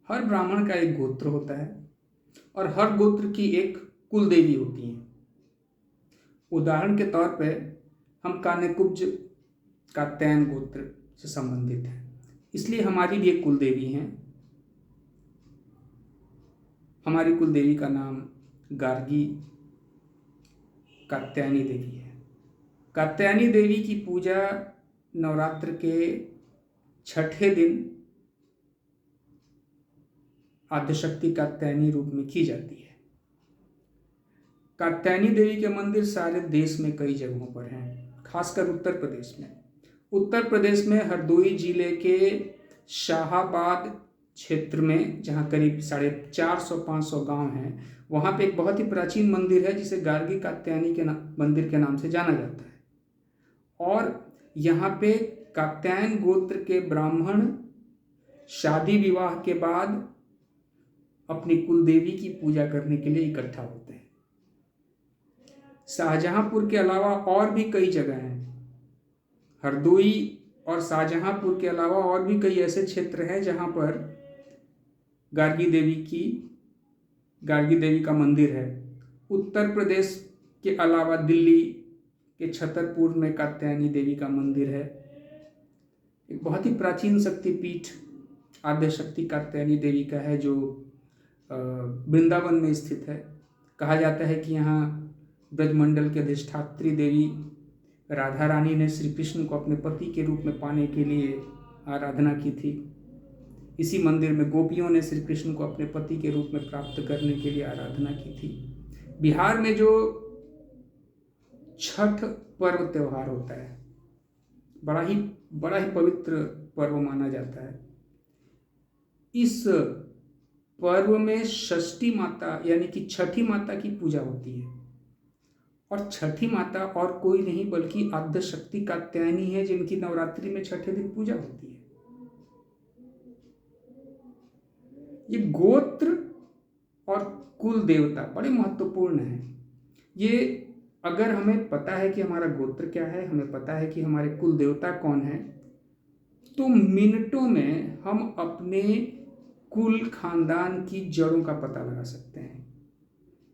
हर ब्राह्मण का एक गोत्र होता है और हर गोत्र की एक कुल देवी होती है। उदाहरण के तौर पे हम कान्यकुब्ज कात्यायन गोत्र से संबंधित हैं, इसलिए हमारी भी एक कुल देवी हैं। हमारी कुल देवी का नाम गार्गी कात्यायनी देवी है। कात्यायनी देवी की पूजा नवरात्र के छठे दिन आद्यशक्ति कात्यायनी रूप में की जाती है। कात्यायनी देवी के मंदिर सारे देश में कई जगहों पर हैं, खासकर उत्तर प्रदेश में। उत्तर प्रदेश में हरदोई जिले के शाहाबाद क्षेत्र में, जहाँ करीब 450-500 गांव हैं, वहाँ पे एक बहुत ही प्राचीन मंदिर है जिसे गार्गी कात्यायनी के मंदिर के नाम से जाना जाता है। और यहाँ पे कात्यायन गोत्र के ब्राह्मण शादी विवाह के बाद अपनी कुल देवी की पूजा करने के लिए इकट्ठा होते हैं। शाहजहांपुर के अलावा और भी कई जगह हैं। हरदोई और शाहजहांपुर के अलावा और भी कई ऐसे क्षेत्र हैं जहां पर गार्गी देवी का मंदिर है। उत्तर प्रदेश के अलावा दिल्ली के छतरपुर में कात्यायनी देवी का मंदिर है। एक बहुत ही प्राचीन शक्तिपीठ आद्यशक्ति कात्यायनी देवी का है जो वृंदावन में स्थित है। कहा जाता है कि यहाँ ब्रजमंडल के अधिष्ठात्री देवी राधा रानी ने श्री कृष्ण को अपने पति के रूप में पाने के लिए आराधना की थी। इसी मंदिर में गोपियों ने श्री कृष्ण को अपने पति के रूप में प्राप्त करने के लिए आराधना की थी। बिहार में जो छठ पर्व त्योहार होता है, बड़ा ही पवित्र पर्व माना जाता है। इस पर्व में षष्ठी माता यानी कि छठी माता की पूजा होती है। और छठी माता और कोई नहीं बल्कि आद्यशक्ति कात्यायनी है, जिनकी नवरात्रि में छठे दिन पूजा होती है। ये गोत्र और कुल देवता बड़े महत्वपूर्ण हैं। ये अगर हमें पता है कि हमारा गोत्र क्या है, हमें पता है कि हमारे कुल देवता कौन है, तो मिनटों में हम अपने कुल खानदान की जड़ों का पता लगा सकते हैं।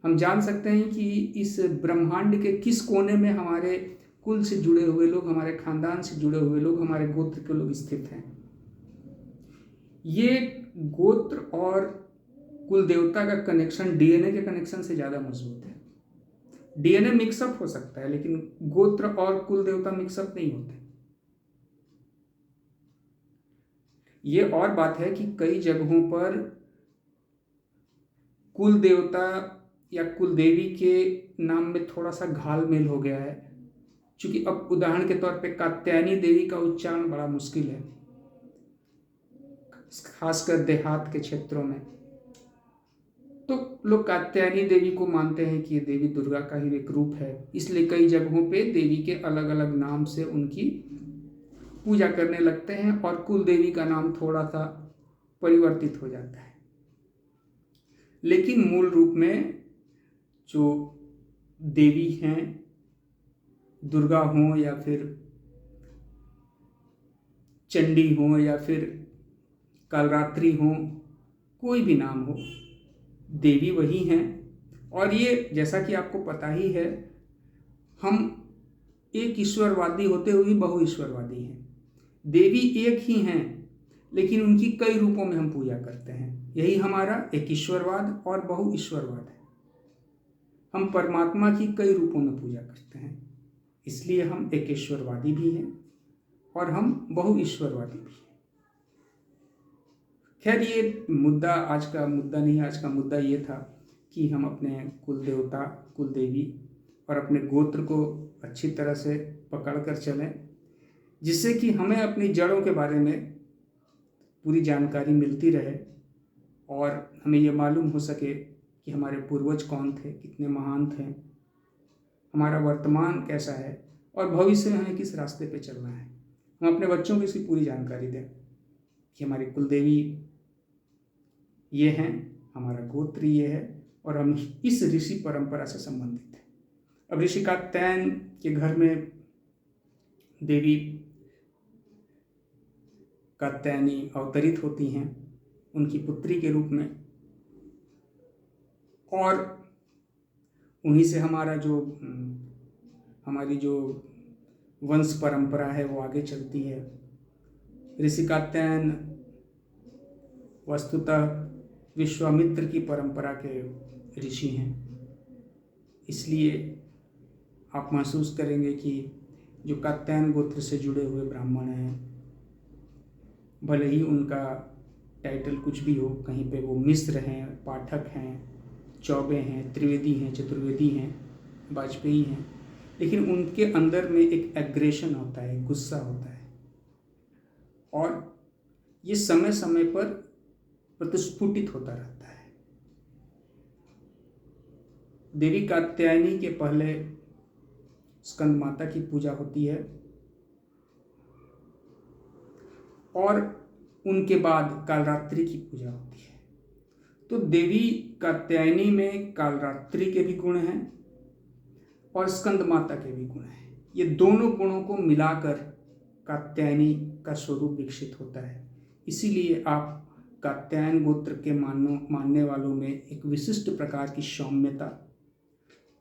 हम जान सकते हैं कि इस ब्रह्मांड के किस कोने में हमारे कुल से जुड़े हुए लोग, हमारे खानदान से जुड़े हुए लोग, हमारे गोत्र के लोग स्थित हैं। ये गोत्र और कुल देवता का कनेक्शन डीएनए के कनेक्शन से ज़्यादा मजबूत है। डीएनए मिक्सअप हो सकता है, लेकिन गोत्र और कुल देवता मिक्सअप नहीं होते। ये और बात है कि कई जगहों पर कुल देवता या कुल देवी के नाम में थोड़ा सा घालमेल हो गया है, क्योंकि अब उदाहरण के तौर पे कात्यायनी देवी का उच्चारण बड़ा मुश्किल है, खासकर देहात के क्षेत्रों में। तो लोग कात्यायनी देवी को मानते हैं कि ये देवी दुर्गा का ही एक रूप है, इसलिए कई जगहों पे देवी के अलग अलग नाम से उनकी पूजा करने लगते हैं और कुल देवी का नाम थोड़ा सा परिवर्तित हो जाता है। लेकिन मूल रूप में जो देवी हैं, दुर्गा हो या फिर चंडी हो या फिर कालरात्रि हो, कोई भी नाम हो, देवी वही हैं। और ये जैसा कि आपको पता ही है, हम एक ईश्वरवादी होते हुए बहुईश्वरवादी हैं। देवी एक ही हैं, लेकिन उनकी कई रूपों में हम पूजा करते हैं। यही हमारा एक ईश्वरवाद और बहुईश्वरवाद है। हम परमात्मा की कई रूपों में पूजा करते हैं, इसलिए हम एक ईश्वरवादी भी हैं और हम बहुईश्वरवादी भी हैं। खैर, ये मुद्दा आज का मुद्दा नहीं। आज का मुद्दा ये था कि हम अपने कुल देवता, कुल देवी और अपने गोत्र को अच्छी तरह से पकड़ कर चलें, जिससे कि हमें अपनी जड़ों के बारे में पूरी जानकारी मिलती रहे और हमें ये मालूम हो सके कि हमारे पूर्वज कौन थे, कितने महान थे, हमारा वर्तमान कैसा है और भविष्य में हमें किस रास्ते पे चलना है। हम अपने बच्चों को इसकी पूरी जानकारी दें कि हमारी कुल देवी ये हैं, हमारा गोत्र ये है और हम इस ऋषि परंपरा से संबंधित हैं। अब ऋषि कात्यायन के घर में देवी कात्यायनी अवतरित होती हैं उनकी पुत्री के रूप में, और उन्हीं से हमारी जो वंश परंपरा है वो आगे चलती है। ऋषि कात्यायन वस्तुतः विश्वामित्र की परंपरा के ऋषि हैं, इसलिए आप महसूस करेंगे कि जो कात्यायन गोत्र से जुड़े हुए ब्राह्मण हैं, भले ही उनका टाइटल कुछ भी हो, कहीं पे वो मिश्र हैं, पाठक हैं, चौबे हैं, त्रिवेदी हैं, चतुर्वेदी हैं, वाजपेयी हैं, लेकिन उनके अंदर में एक एग्रेशन होता है, गुस्सा होता है, और ये समय समय पर प्रतिस्फुटित होता रहता है। देवी कात्यायनी के पहले स्कंद माता की पूजा होती है, और उनके बाद कालरात्रि की पूजा होती है। तो देवी कात्यायनी में कालरात्रि के भी गुण हैं और स्कंद माता के भी गुण हैं। ये दोनों गुणों को मिलाकर कात्यायनी का स्वरूप विकसित होता है। इसीलिए आप कात्यायन गोत्र के मानने वालों में एक विशिष्ट प्रकार की सौम्यता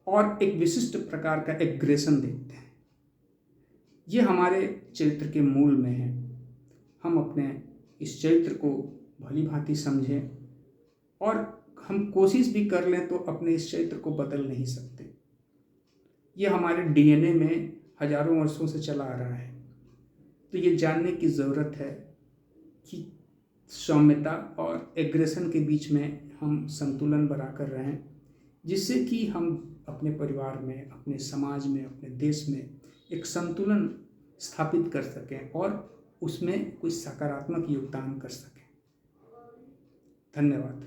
और एक विशिष्ट प्रकार का एग्रेशन देखते हैं। ये हमारे चरित्र के मूल में है। हम अपने इस चरित्र को भली भांति समझें, और हम कोशिश भी कर लें तो अपने इस चरित्र को बदल नहीं सकते। ये हमारे डीएनए में हजारों वर्षों से चला आ रहा है। तो ये जानने की ज़रूरत है कि सौम्यता और एग्रेशन के बीच में हम संतुलन बना कर रहें, जिससे कि हम अपने परिवार में, अपने समाज में, अपने देश में एक संतुलन स्थापित कर सकें और उसमें कोई सकारात्मक योगदान कर सकें। धन्यवाद।